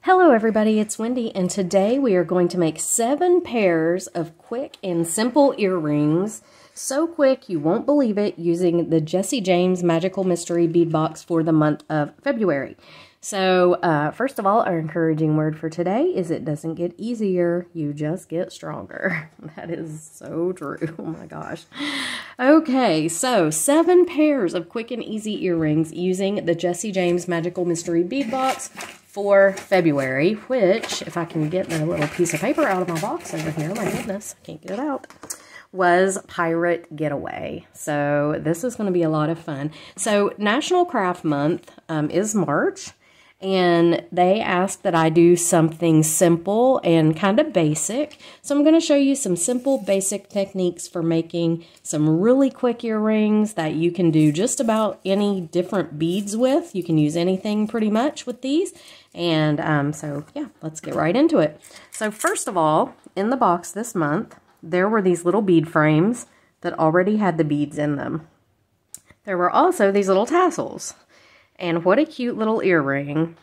Hello everybody, it's Wendy, and today we are going to make 7 pairs of quick and simple earrings. So quick you won't believe it, using the Jessie James Magical Mystery Bead Box for the month of February. So first of all, our encouraging word for today is it doesn't get easier, you just get stronger. That is so true. Oh my gosh. Okay, so 7 pairs of quick and easy earrings using the Jessie James Magical Mystery Bead Box for February, which, if I can get the little piece of paper out of my box over here, my goodness, I can't get it out, was Pirate Getaway. So this is going to be a lot of fun. So National Craft Month is March, and they asked that I do something simple and kind of basic. So I'm going to show you some simple, basic techniques for making some really quick earrings that you can do just about any different beads with. You can use anything pretty much with these. And so, yeah, let's get right into it. So first of all, in the box this month, there were these little bead frames that already had the beads in them. There were also these little tassels. And what a cute little earring.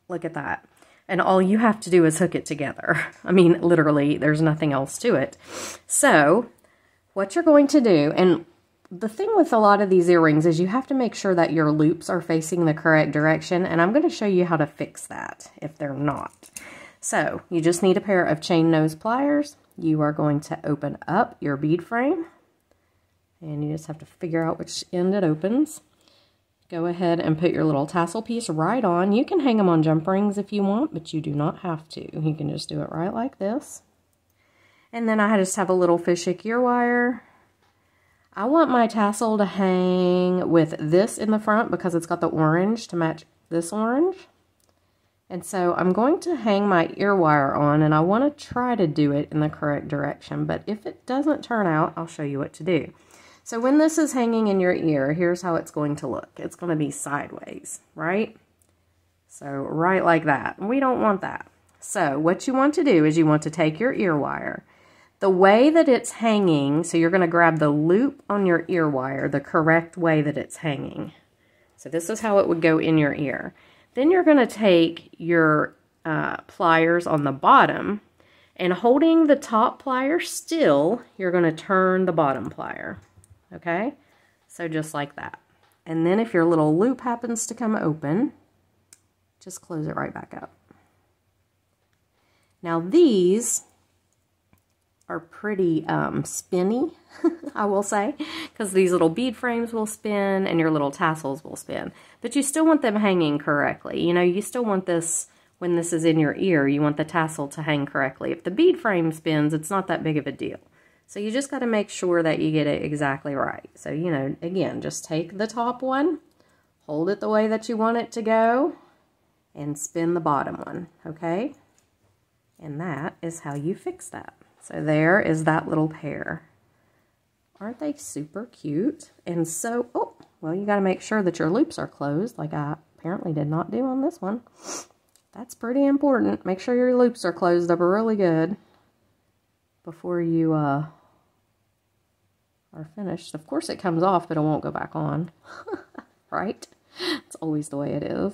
Look at that. And all you have to do is hook it together. I mean, literally, there's nothing else to it. So, what you're going to do, and the thing with a lot of these earrings is you have to make sure that your loops are facing the correct direction, and I'm going to show you how to fix that if they're not. So, you just need a pair of chain nose pliers. You are going to open up your bead frame, and you just have to figure out which end it opens. Go ahead and put your little tassel piece right on. You can hang them on jump rings if you want, but you do not have to. You can just do it right like this. And then I just have a little fishhook ear wire. I want my tassel to hang with this in the front because it's got the orange to match this orange. And so I'm going to hang my ear wire on, and I want to try to do it in the correct direction. But if it doesn't turn out, I'll show you what to do. So when this is hanging in your ear, here's how it's going to look. It's going to be sideways, right? So right like that. We don't want that. So what you want to do is you want to take your ear wire. The way that it's hanging, so you're going to grab the loop on your ear wire the correct way that it's hanging. So this is how it would go in your ear. Then you're going to take your pliers on the bottom, and holding the top plier still, you're going to turn the bottom plier. Okay, so just like that. And then if your little loop happens to come open, just close it right back up. Now these are pretty spinny, I will say, because these little bead frames will spin and your little tassels will spin. But you still want them hanging correctly. You know, you still want this, when this is in your ear, you want the tassel to hang correctly. If the bead frame spins, it's not that big of a deal. So you just got to make sure that you get it exactly right. So, you know, again, just take the top one, hold it the way that you want it to go, and spin the bottom one, okay? And that is how you fix that. So there is that little pair. Aren't they super cute? And so, oh, well, you got to make sure that your loops are closed, like I apparently did not do on this one. That's pretty important. Make sure your loops are closed up really good before you are finished. Of course it comes off, but it won't go back on. Right? It's always the way it is.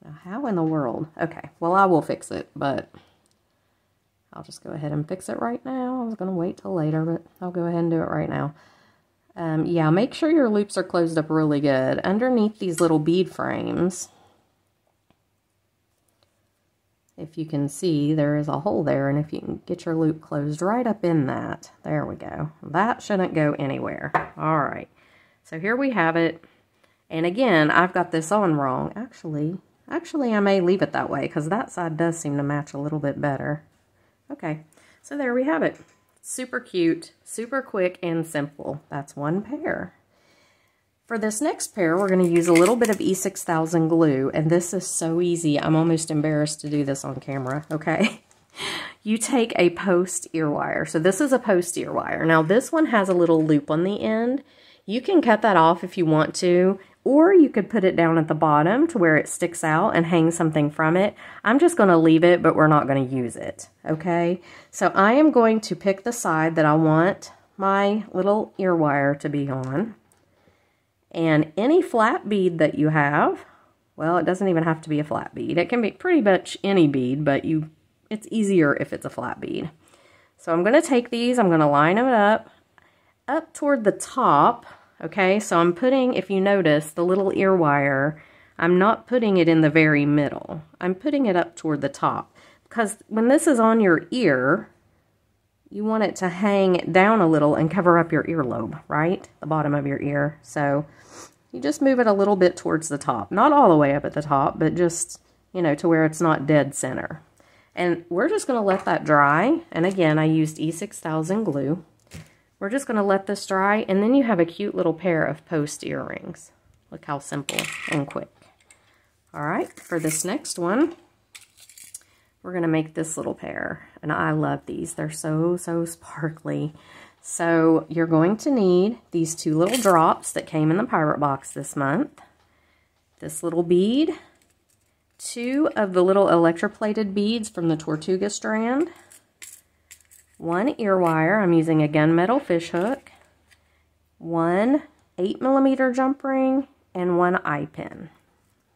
Now, how in the world? Okay, well, I will fix it, but I'll just go ahead and fix it right now. I was going to wait till later, but I'll go ahead and do it right now. Yeah, make sure your loops are closed up really good. Underneath these little bead frames, if you can see, there is a hole there, and if you can get your loop closed right up in that, there we go. That shouldn't go anywhere. All right, so here we have it. And again, I've got this on wrong. Actually, I may leave it that way because that side does seem to match a little bit better. Okay, so there we have it. Super cute, super quick and simple. That's one pair. For this next pair, we're going to use a little bit of E6000 glue, and this is so easy. I'm almost embarrassed to do this on camera, okay? You take a post ear wire. So this is a post ear wire. Now this one has a little loop on the end. You can cut that off if you want to, or you could put it down at the bottom to where it sticks out and hang something from it. I'm just going to leave it, but we're not going to use it, okay? So I am going to pick the side that I want my little ear wire to be on. And any flat bead that you have, Well, it doesn't even have to be a flat bead. It can be pretty much any bead, but it's easier if it's a flat bead. So I'm going to take these, I'm going to line them up toward the top, okay? So I'm putting, if you notice, the little ear wire, I'm not putting it in the very middle. I'm putting it up toward the top, because when this is on your ear, you want it to hang down a little and cover up your earlobe, right? The bottom of your ear. So you just move it a little bit towards the top. Not all the way up at the top, but just, you know, to where it's not dead center. And we're just going to let that dry. And again, I used E6000 glue. We're just going to let this dry, and then you have a cute little pair of post earrings. Look how simple and quick. All right, for this next one, we're going to make this little pair. And I love these. They're so sparkly. So you're going to need these 2 little drops that came in the pirate box this month. This little bead. 2 of the little electroplated beads from the Tortuga strand. 1 ear wire. I'm using a gunmetal fish hook. 1 8mm jump ring. And 1 eye pin.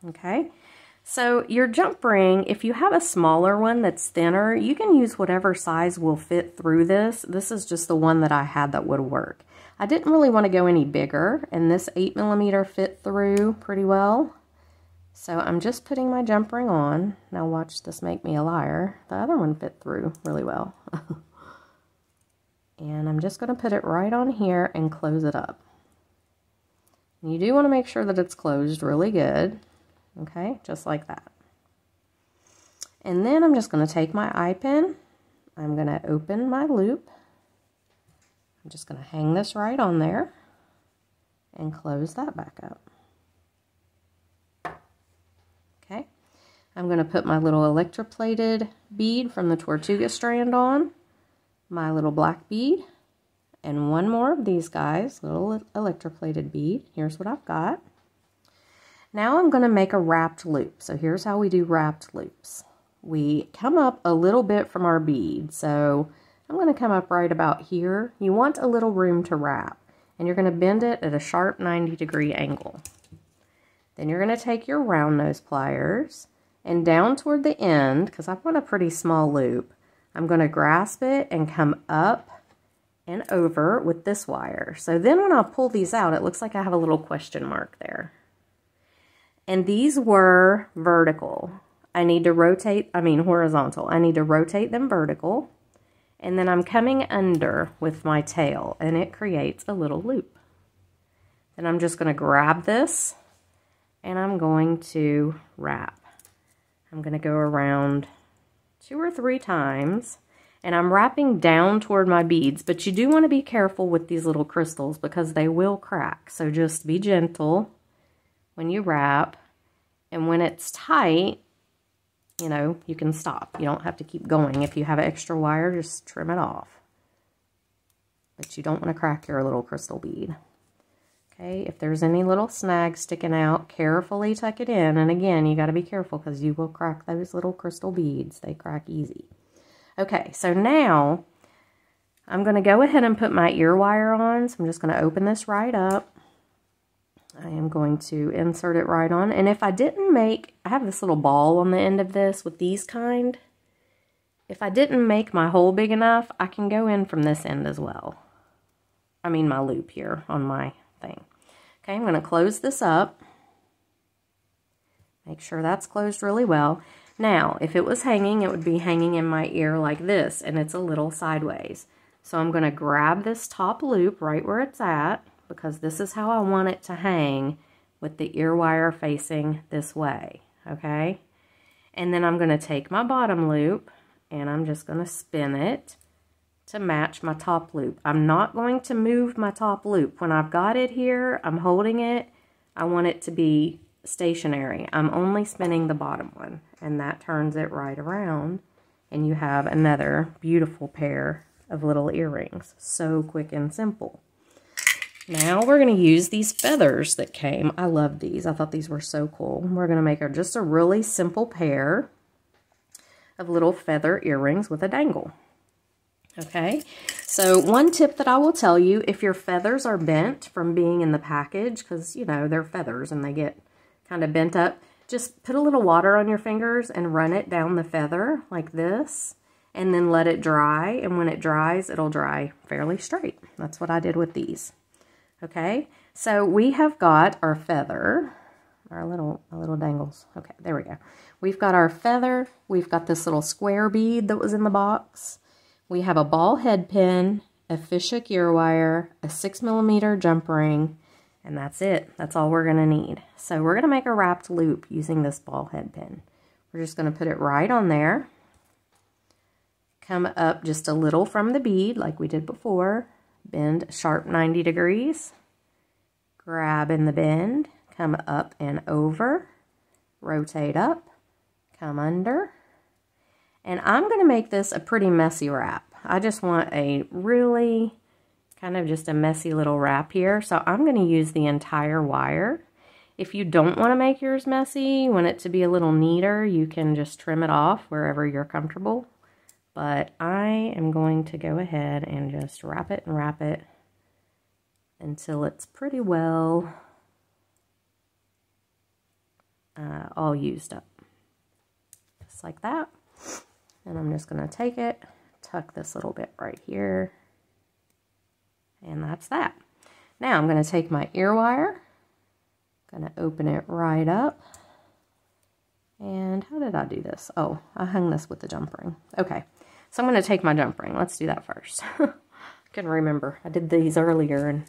Okay. So your jump ring, if you have a smaller one that's thinner, you can use whatever size will fit through this. This is just the one that I had that would work. I didn't really want to go any bigger, and this 8mm fit through pretty well. So I'm just putting my jump ring on. Now watch this make me a liar. The other one fit through really well. And I'm just going to put it right on here and close it up. And you do want to make sure that it's closed really good. Okay, just like that. And then I'm just going to take my eye pin. I'm going to open my loop. I'm just going to hang this right on there and close that back up. Okay, I'm going to put my little electroplated bead from the Tortuga strand on, my little black bead, and 1 more of these guys, little electroplated bead. Here's what I've got. Now I'm going to make a wrapped loop. So here's how we do wrapped loops. We come up a little bit from our bead. So I'm going to come up right about here. You want a little room to wrap, and you're going to bend it at a sharp 90-degree angle. Then you're going to take your round nose pliers, and down toward the end, because I want a pretty small loop, I'm going to grasp it and come up and over with this wire. So then when I pull these out, it looks like I have a little question mark there. And these were vertical. I need to rotate, horizontal. I need to rotate them vertical. And then I'm coming under with my tail, and it creates a little loop. Then I'm just going to grab this, and I'm going to wrap. I'm going to go around 2 or 3 times, and I'm wrapping down toward my beads, but you do want to be careful with these little crystals because they will crack. So just be gentle when you wrap, and when it's tight, you know, you can stop. You don't have to keep going. If you have extra wire, just trim it off. But you don't want to crack your little crystal bead. Okay, if there's any little snags sticking out, carefully tuck it in. And again, you got to be careful because you will crack those little crystal beads. They crack easy. Okay, so now I'm going to go ahead and put my ear wire on. So I'm just going to open this right up. I am going to insert it right on. And if I didn't make, I have this little ball on the end of this with these kind. If I didn't make my hole big enough, I can go in from this end as well. I mean my loop here on my thing. Okay, I'm going to close this up. Make sure that's closed really well. Now, if it was hanging, it would be hanging in my ear like this, and it's a little sideways. So I'm going to grab this top loop right where it's at, because this is how I want it to hang with the ear wire facing this way, okay? And then I'm going to take my bottom loop, and I'm just going to spin it to match my top loop. I'm not going to move my top loop. When I've got it here, I'm holding it. I want it to be stationary. I'm only spinning the bottom one, and that turns it right around, and you have another beautiful pair of little earrings. So quick and simple. Now we're going to use these feathers that came. I love these. I thought these were so cool. We're going to make just a really simple pair of little feather earrings with a dangle. Okay, so one tip that I will tell you, if your feathers are bent from being in the package, because, you know, they're feathers and they get kind of bent up, just put a little water on your fingers and run it down the feather like this, and then let it dry. And when it dries, it'll dry fairly straight. That's what I did with these. Okay, so we have got our feather, our little dangles. Okay, there we go. We've got our feather. We've got this little square bead that was in the box. We have a ball head pin, a fishhook ear wire, a 6mm jump ring, and that's it. That's all we're gonna need. So we're gonna make a wrapped loop using this ball head pin. We're just gonna put it right on there. Come up just a little from the bead like we did before. Bend sharp 90 degrees. Grab in the bend. Come up and over. Rotate up. Come under. And I'm going to make this a pretty messy wrap. I just want a really kind of just a messy little wrap here. So I'm going to use the entire wire. If you don't want to make yours messy, you want it to be a little neater, you can just trim it off wherever you're comfortable. But I am going to go ahead and just wrap it until it's pretty well all used up. Just like that. And I'm just going to take it, tuck this little bit right here, and that's that. Now I'm going to take my ear wire, going to open it right up, and how did I do this? Oh, I hung this with the jump ring. Okay, so I'm going to take my jump ring. Let's do that first. I couldn't remember. I did these earlier and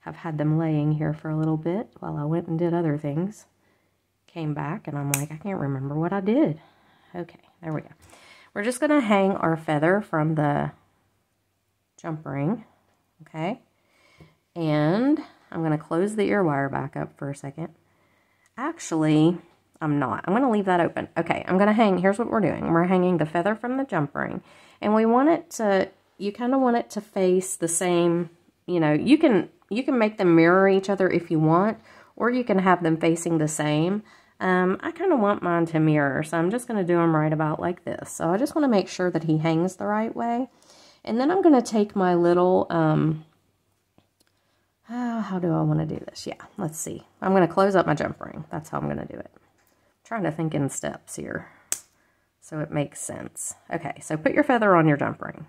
have had them laying here for a little bit while I went and did other things. Came back and I'm like, I can't remember what I did. Okay, there we go. We're just going to hang our feather from the jump ring, okay? And I'm going to close the ear wire back up for a second. Actually, I'm not. I'm going to leave that open. Okay, I'm going to hang, here's what we're doing. We're hanging the feather from the jump ring. And we want it to, you kind of want it to face the same, you know, you can make them mirror each other if you want, or you can have them facing the same. I kind of want mine to mirror, so I'm just going to do them right about like this. So I just want to make sure that he hangs the right way. And then I'm going to take my little, how do I want to do this? Yeah, let's see. I'm going to close up my jump ring. That's how I'm going to do it. I'm trying to think in steps here so it makes sense. Okay, so put your feather on your jump ring.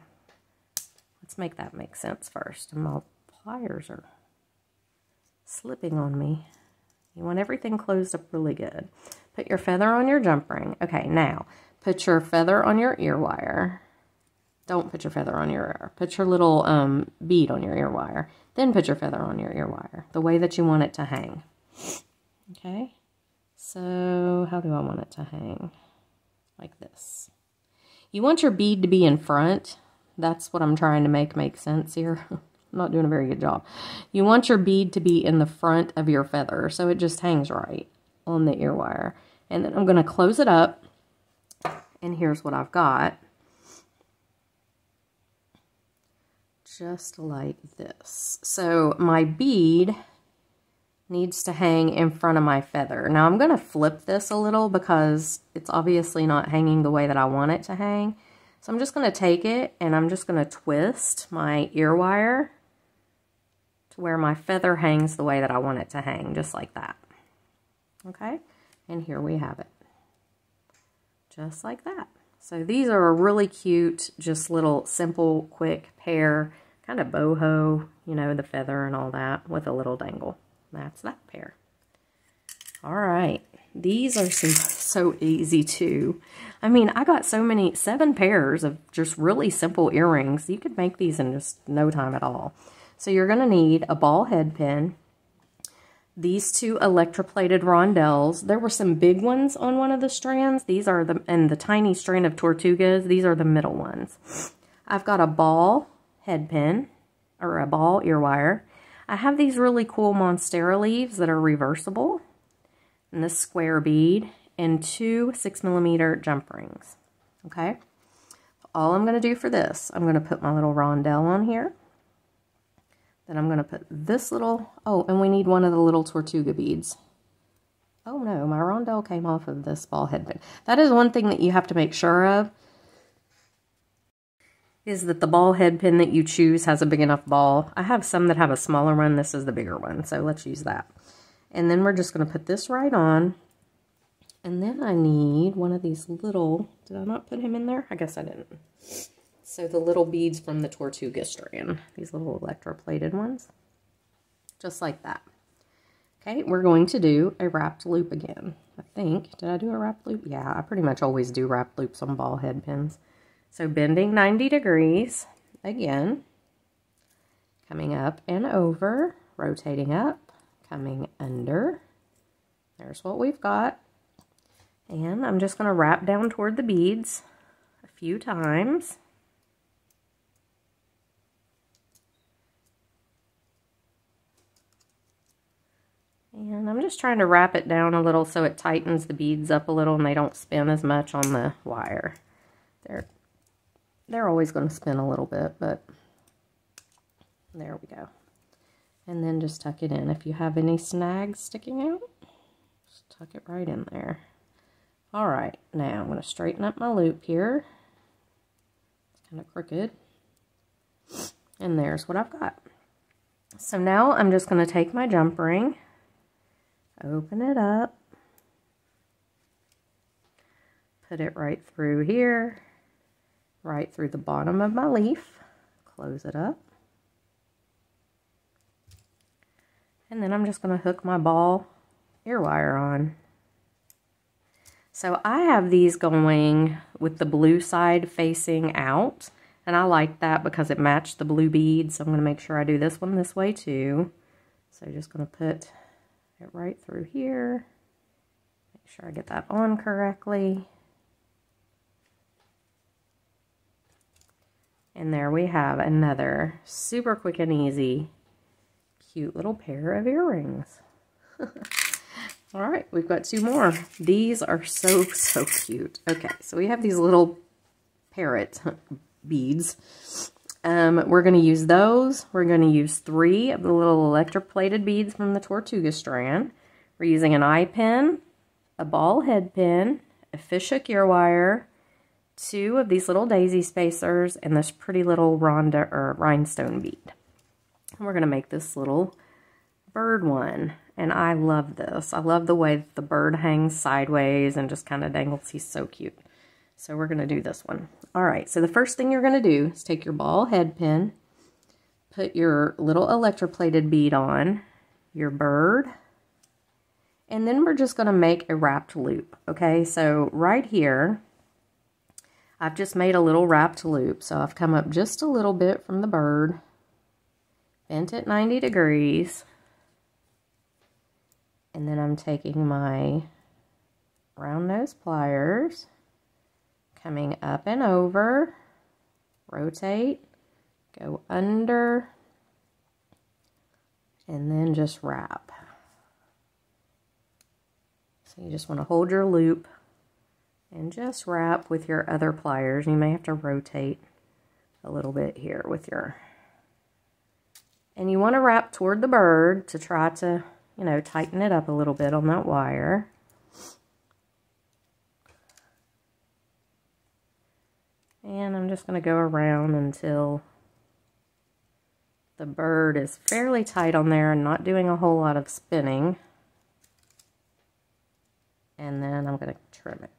Let's make that make sense first. And my pliers are slipping on me. You want everything closed up really good. Put your feather on your jump ring. Okay, now put your feather on your ear wire. Don't put your feather on your ear. Put your little bead on your ear wire. Then put your feather on your ear wire, the way that you want it to hang. Okay, so how do I want it to hang? Like this. You want your bead to be in front. That's what I'm trying to make sense here. I'm not doing a very good job. You want your bead to be in the front of your feather, so it just hangs right on the ear wire. And then I'm going to close it up, and here's what I've got. Just like this. So my bead needs to hang in front of my feather. Now I'm going to flip this a little because it's obviously not hanging the way that I want it to hang. So I'm just going to take it and I'm just going to twist my ear wire to where my feather hangs the way that I want it to hang, just like that. Okay, and here we have it. Just like that. So these are a really cute, just little simple, quick pair, kind of boho, you know, the feather and all that with a little dangle. That's that pair. All right. These are so easy too. I mean, I got 7 pairs of just really simple earrings. You could make these in just no time at all. So you're going to need a ball head pin, these 2 electroplated rondelles. There were some big ones on one of the strands. These are and the tiny strand of Tortugas, these are the middle ones. I've got a ball head pin, or a ball ear wire. I have these really cool Monstera leaves that are reversible, and this square bead, and 2 6mm jump rings. Okay, all I'm going to do for this, I'm going to put my little rondelle on here. Then I'm going to put this little, oh, and we need one of the little Tortuga beads. Oh no, my rondelle came off of this ball head pin. That is one thing that you have to make sure of, is that the ball head pin that you choose has a big enough ball. I have some that have a smaller one. This is the bigger one, so let's use that. And then we're just going to put this right on. And then I need one of these little, did I not put him in there? I guess I didn't. So the little beads from the Tortuga strand, these little electroplated ones, just like that. Okay, we're going to do a wrapped loop again. I think, did I do a wrapped loop? Yeah, I pretty much always do wrapped loops on ball head pins. So bending 90 degrees again, coming up and over, rotating up, coming under. There's what we've got. And I'm just going to wrap down toward the beads a few times. And I'm just trying to wrap it down a little so it tightens the beads up a little and they don't spin as much on the wire. They're always going to spin a little bit, but there we go. And then just tuck it in. If you have any snags sticking out, just tuck it right in there. All right, now I'm going to straighten up my loop here. It's kind of crooked. And there's what I've got. So now I'm just going to take my jump ring, open it up, put it right through here, right through the bottom of my leaf, close it up. And then I'm just going to hook my ball ear wire on. So I have these going with the blue side facing out, and I like that because it matched the blue beads. So I'm going to make sure I do this one this way too. So just going to put it right through here. Make sure I get that on correctly. And there we have another super quick and easy, cute little pair of earrings. All right, we've got two more. These are so cute. Okay, so we have these little parrot beads. We're going to use those. We're going to use 3 of the little electroplated beads from the Tortuga strand. We're using an eye pin, a ball head pin, a fishhook ear wire, 2 of these little daisy spacers, and this pretty little rhinestone bead. And we're going to make this little bird one. And I love this. I love the way that the bird hangs sideways and just kind of dangles. He's so cute. So we're going to do this one. All right, so the first thing you're going to do is take your ball head pin, put your little electroplated bead on, your bird, and then we're just going to make a wrapped loop. Okay, so right here, I've just made a little wrapped loop. So I've come up just a little bit from the bird, bent it 90 degrees, and then I'm taking my round nose pliers, coming up and over, rotate, go under, and then just wrap. So you just want to hold your loop and just wrap with your other pliers. You may have to rotate a little bit here with your, and you want to wrap toward the bird to try to, you know, tighten it up a little bit on that wire. And I'm just going to go around until the bird is fairly tight on there and not doing a whole lot of spinning. And then I'm going to trim it.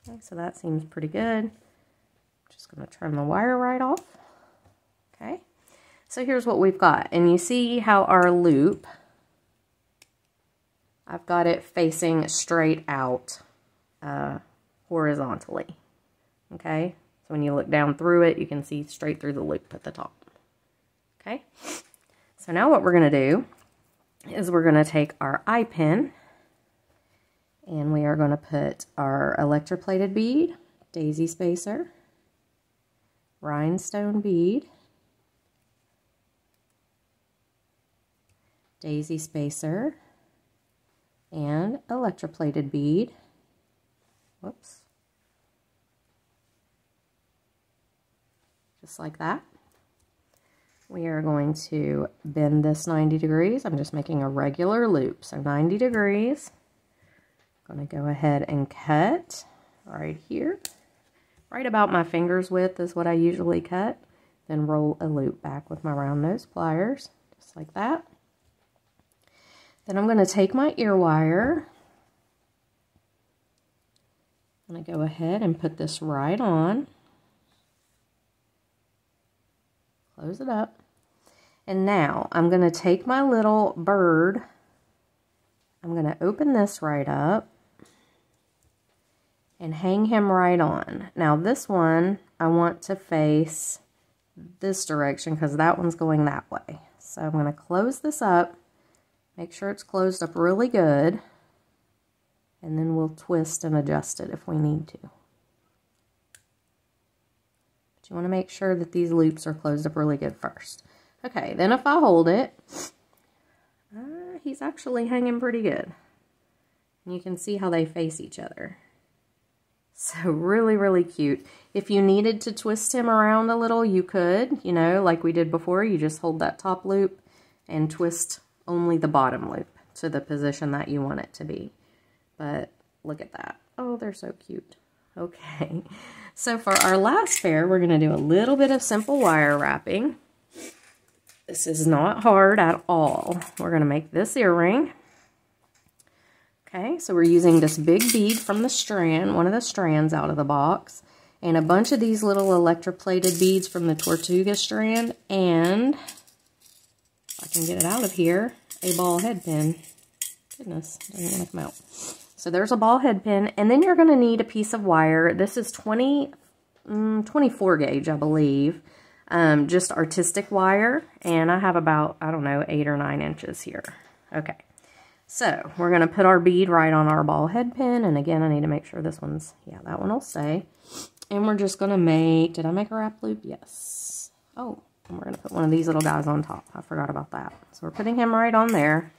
Okay, so that seems pretty good. Just going to trim the wire right off. Okay. So here's what we've got, and you see how our loop, I've got it facing straight out horizontally, okay? So when you look down through it, you can see straight through the loop at the top, okay? So now what we're going to do is we're going to take our eye pin, and we are going to put our electroplated bead, daisy spacer, rhinestone bead, daisy spacer, and electroplated bead. Whoops. Just like that. We are going to bend this 90 degrees. I'm just making a regular loop. So 90 degrees. I'm going to go ahead and cut right here. Right about my finger's width is what I usually cut. Then roll a loop back with my round nose pliers. Just like that. Then I'm going to take my ear wire, I'm going to go ahead and put this right on. Close it up. And now I'm going to take my little bird. I'm going to open this right up and hang him right on. Now this one I want to face this direction because that one's going that way. So I'm going to close this up, make sure it's closed up really good, and then we'll twist and adjust it if we need to. But you want to make sure that these loops are closed up really good first. Okay, then if I hold it, he's actually hanging pretty good. And you can see how they face each other. So really, really cute. If you needed to twist him around a little, you could, you know, like we did before. You just hold that top loop and twist only the bottom loop to the position that you want it to be. But look at that. Oh, they're so cute. Okay. So for our last pair, we're going to do a little bit of simple wire wrapping. This is not hard at all. We're going to make this earring. Okay, so we're using this big bead from the strand, one of the strands out of the box, and a bunch of these little electroplated beads from the Tortuga strand, and, if I can get it out of here, a ball head pin. Goodness, doesn't want to come out. So there's a ball head pin, and then you're going to need a piece of wire. This is 24 gauge, I believe. Just artistic wire, and I have about, I don't know, 8 or 9 inches here. Okay, so we're going to put our bead right on our ball head pin, and again, I need to make sure this one's, yeah, that one will stay. And we're just going to make, did I make a wrap loop? Yes. Oh, and we're going to put one of these little guys on top. I forgot about that. So we're putting him right on there.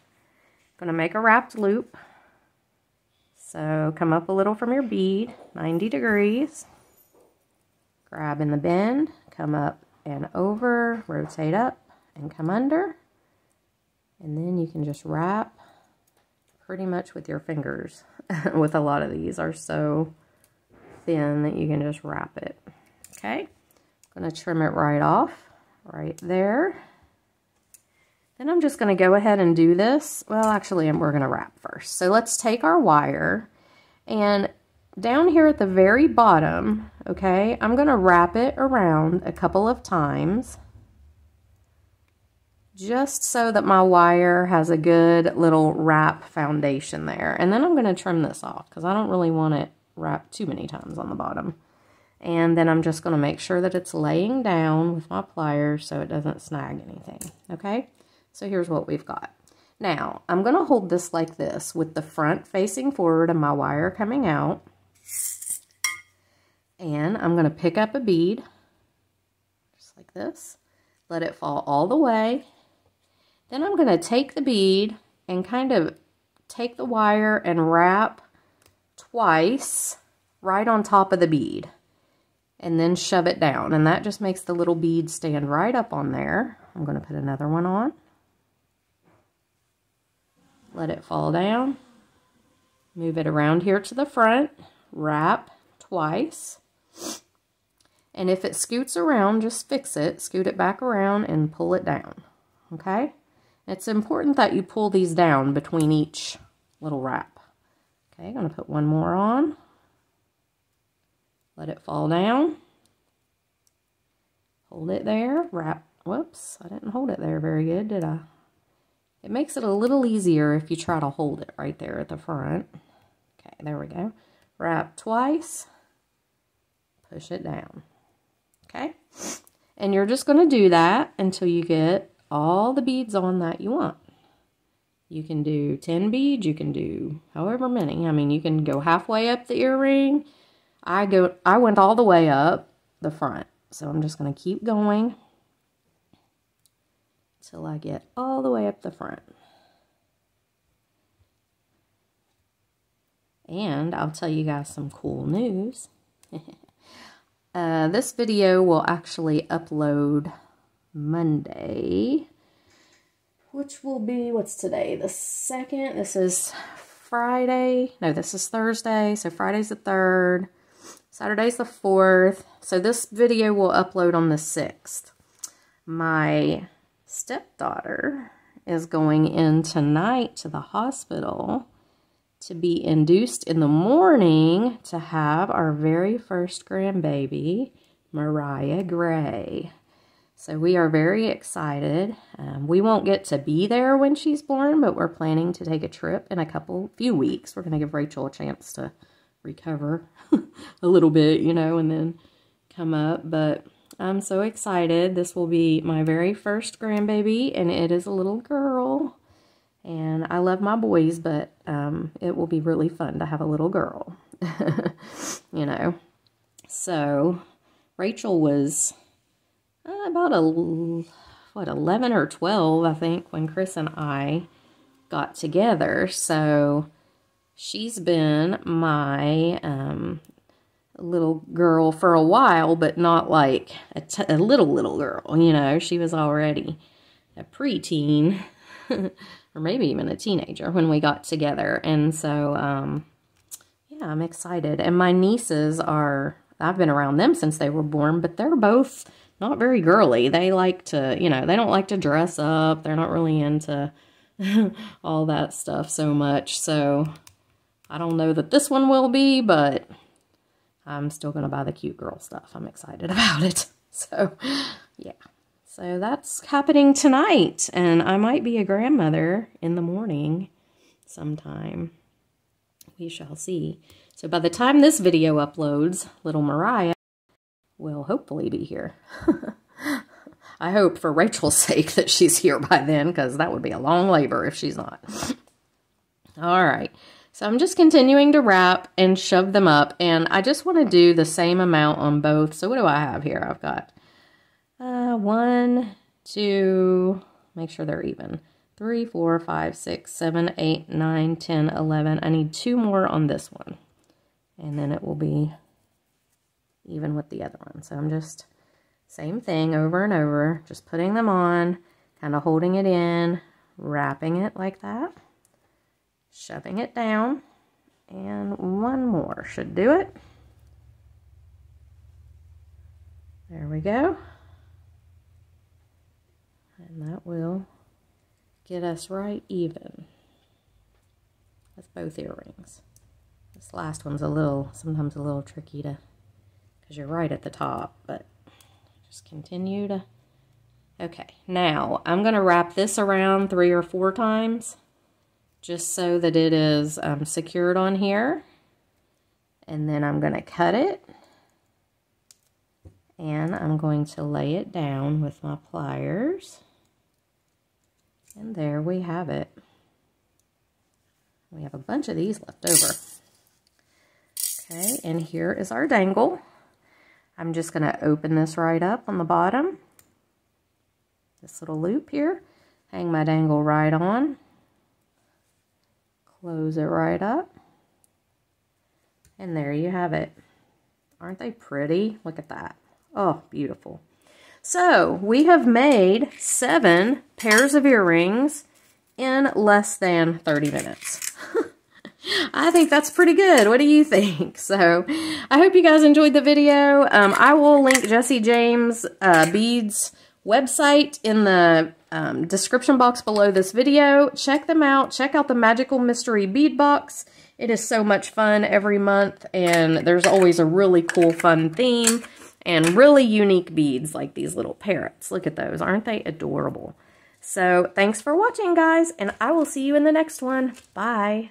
Going to make a wrapped loop. So come up a little from your bead, 90 degrees. Grab in the bend, come up and over, rotate up, and come under. And then you can just wrap pretty much with your fingers. With a lot of these are so thin that you can just wrap it. Okay, I'm going to trim it right off, right there. Then I'm just going to go ahead and do this. Well, actually, we're going to wrap first. So let's take our wire, and down here at the very bottom, okay, I'm going to wrap it around a couple of times just so that my wire has a good little wrap foundation there. And then I'm going to trim this off because I don't really want it wrapped too many times on the bottom. And then I'm just going to make sure that it's laying down with my pliers so it doesn't snag anything, okay? So here's what we've got. Now, I'm going to hold this like this with the front facing forward and my wire coming out. And I'm going to pick up a bead, just like this. Let it fall all the way. Then I'm going to take the bead and kind of take the wire and wrap twice right on top of the bead. And then shove it down. And that just makes the little bead stand right up on there. I'm going to put another one on. Let it fall down. Move it around here to the front. Wrap twice. And if it scoots around, just fix it. Scoot it back around and pull it down. Okay? It's important that you pull these down between each little wrap. Okay, I'm going to put one more on. Let it fall down. Hold it there. Wrap. Whoops, I didn't hold it there very good, did I? It makes it a little easier if you try to hold it right there at the front. Okay, there we go. Wrap twice. Push it down. Okay? And you're just going to do that until you get all the beads on that you want. You can do 10 beads, you can do however many. I mean, you can go halfway up the earring. I went all the way up the front. So I'm just going to keep going till I get all the way up the front. And I'll tell you guys some cool news. This video will actually upload Monday, which will be, what's today? The 2nd. This is Friday. No, this is Thursday. So Friday's the 3rd. Saturday's the 4th. So this video will upload on the 6th. My stepdaughter is going in tonight to the hospital to be induced in the morning to have our very first grandbaby, Mariah Gray. So we are very excited. We won't get to be there when she's born, but we're planning to take a trip in a few weeks. We're going to give Rachel a chance to recover a little bit, you know, and then come up. But I'm so excited. This will be my very first grandbaby, and it is a little girl. And I love my boys, but it will be really fun to have a little girl, you know. So Rachel was about 11 or 12, I think, when Chris and I got together. So she's been my little girl for a while, but not like a little girl, you know. She was already a preteen or maybe even a teenager when we got together. And so, yeah, I'm excited. And my nieces I've been around them since they were born, but they're both not very girly. They like to, you know, they don't like to dress up. They're not really into all that stuff so much. So I don't know that this one will be, but I'm still going to buy the cute girl stuff. I'm excited about it. So, yeah. So that's happening tonight, and I might be a grandmother in the morning sometime. We shall see. So by the time this video uploads, little Mariah will hopefully be here. I hope for Rachel's sake that she's here by then, because that would be a long labor if she's not. All right. So I'm just continuing to wrap and shove them up, and I just want to do the same amount on both. So what do I have here? I've got 1, 2, make sure they're even. 3, 4, 5, 6, 7, 8, 9, 10, 11. I need 2 more on this one. And then it will be even with the other one. So I'm just, same thing over and over, just putting them on, kind of holding it in, wrapping it like that, shoving it down, and 1 more should do it. There we go. And that will get us right even with both earrings. This last one's sometimes a little tricky because you're right at the top, but just continue to, okay. Now, I'm going to wrap this around 3 or 4 times, just so that it is secured on here. And then I'm going to cut it, and I'm going to lay it down with my pliers. And there we have it. We have a bunch of these left over. Okay, and here is our dangle. I'm just going to open this right up on the bottom. This little loop here. Hang my dangle right on. Close it right up. And there you have it. Aren't they pretty? Look at that. Oh, beautiful. So, we have made 7 pairs of earrings in less than 30 minutes. I think that's pretty good. What do you think? So, I hope you guys enjoyed the video. I will link Jessie James Beads website in the description box below this video. Check them out. Check out the Magical Mystery Bead Box. It is so much fun every month, and there's always a really cool, fun theme. And really unique beads like these little parrots. Look at those. Aren't they adorable? So, thanks for watching, guys. And I will see you in the next one. Bye.